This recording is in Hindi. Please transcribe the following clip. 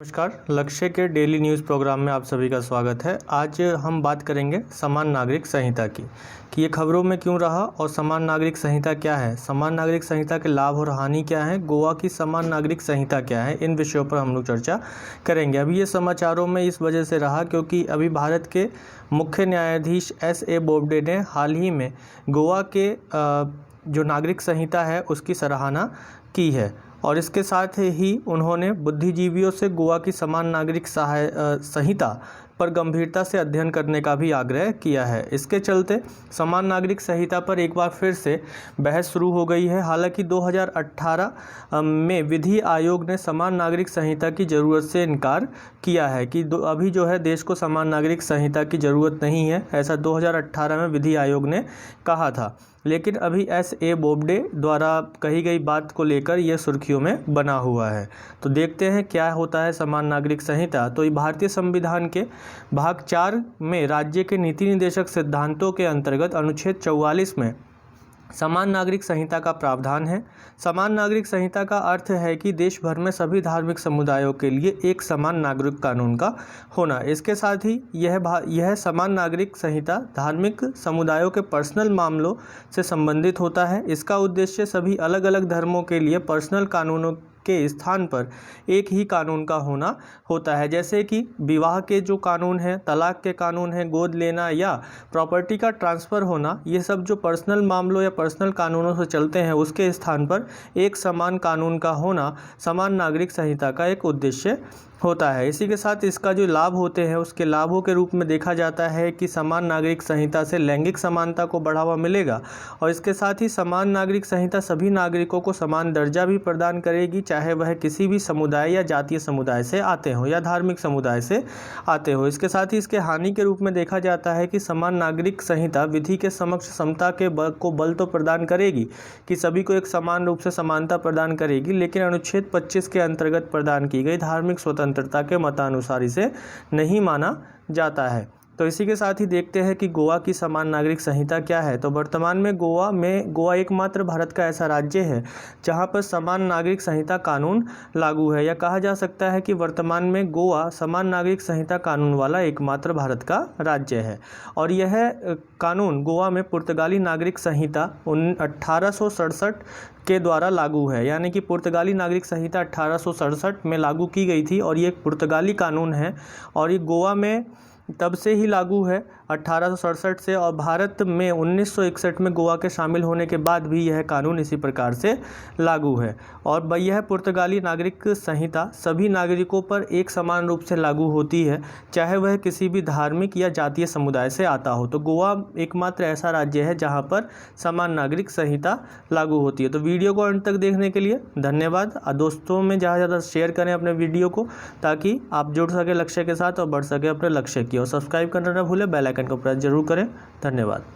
नमस्कार, लक्ष्य के डेली न्यूज़ प्रोग्राम में आप सभी का स्वागत है। आज हम बात करेंगे समान नागरिक संहिता की कि ये खबरों में क्यों रहा और समान नागरिक संहिता क्या है, समान नागरिक संहिता के लाभ और हानि क्या है, गोवा की समान नागरिक संहिता क्या है। इन विषयों पर हम लोग चर्चा करेंगे। अभी ये समाचारों में इस वजह से रहा क्योंकि अभी भारत के मुख्य न्यायाधीश S.A. बोबडे ने हाल ही में गोवा के जो नागरिक संहिता है उसकी सराहना की है और इसके साथ ही उन्होंने बुद्धिजीवियों से गोवा की समान नागरिक संहिता पर गंभीरता से अध्ययन करने का भी आग्रह किया है। इसके चलते समान नागरिक संहिता पर एक बार फिर से बहस शुरू हो गई है। हालांकि 2018 में विधि आयोग ने समान नागरिक संहिता की ज़रूरत से इनकार किया है कि अभी जो है देश को समान नागरिक संहिता की ज़रूरत नहीं है, ऐसा 2018 में विधि आयोग ने कहा था। लेकिन अभी S.A. बोबडे द्वारा कही गई बात को लेकर यह सुर्खियों में बना हुआ है। तो देखते हैं क्या होता है समान नागरिक संहिता। तो भारतीय संविधान के भाग 4 में राज्य के नीति निर्देशक सिद्धांतों के अंतर्गत अनुच्छेद 44 में समान नागरिक संहिता का प्रावधान है। समान नागरिक संहिता का अर्थ है कि देश भर में सभी धार्मिक समुदायों के लिए एक समान नागरिक कानून का होना। इसके साथ ही यह समान नागरिक संहिता धार्मिक समुदायों के पर्सनल मामलों से संबंधित होता है। इसका उद्देश्य सभी अलग अलग धर्मों के लिए पर्सनल कानूनों के स्थान पर एक ही कानून का होना होता है, जैसे कि विवाह के जो कानून हैं, तलाक के कानून हैं, गोद लेना या प्रॉपर्टी का ट्रांसफ़र होना, ये सब जो पर्सनल मामलों या पर्सनल कानूनों से चलते हैं उसके स्थान पर एक समान कानून का होना समान नागरिक संहिता का एक उद्देश्य होता है। इसी के साथ इसका जो लाभ होते हैं उसके लाभों के रूप में देखा जाता है कि समान नागरिक संहिता से लैंगिक समानता को बढ़ावा मिलेगा और इसके साथ ही समान नागरिक संहिता सभी नागरिकों को समान दर्जा भी प्रदान करेगी, चाहे वह किसी भी समुदाय या जातीय समुदाय से आते हों या धार्मिक समुदाय से आते हों। इसके साथ ही इसके हानि के रूप में देखा जाता है कि समान नागरिक संहिता विधि के समक्ष समता के बल तो प्रदान करेगी कि सभी को एक समान रूप से समानता प्रदान करेगी, लेकिन अनुच्छेद 25 के अंतर्गत प्रदान की गई धार्मिक स्वतंत्रता के मतानुसार इसे नहीं माना जाता है। तो इसी के साथ ही देखते हैं कि गोवा की समान नागरिक संहिता क्या है। तो वर्तमान में गोवा एकमात्र भारत का ऐसा राज्य है जहां पर समान नागरिक संहिता कानून लागू है, या कहा जा सकता है कि वर्तमान में गोवा समान नागरिक संहिता कानून वाला एकमात्र भारत का राज्य है। और यह कानून गोवा में पुर्तगाली नागरिक संहिता 1867 के द्वारा लागू है, यानी कि पुर्तगाली नागरिक संहिता 1867 में लागू की गई थी और ये एक पुर्तगाली कानून है और ये गोवा में तब से ही लागू है 1867 से, और भारत में 1961 में गोवा के शामिल होने के बाद भी यह कानून इसी प्रकार से लागू है। और यह पुर्तगाली नागरिक संहिता सभी नागरिकों पर एक समान रूप से लागू होती है, चाहे वह किसी भी धार्मिक या जातीय समुदाय से आता हो। तो गोवा एकमात्र ऐसा राज्य है जहां पर समान नागरिक संहिता लागू होती है। तो वीडियो को अंत तक देखने के लिए धन्यवाद। दोस्तों में ज़्यादा शेयर करें अपने वीडियो को ताकि आप जुड़ सके लक्ष्य के साथ और बढ़ सके अपने लक्ष्य की, और सब्सक्राइब करना न भूलें, बेल आइकन को प्रेस जरूर करें। धन्यवाद।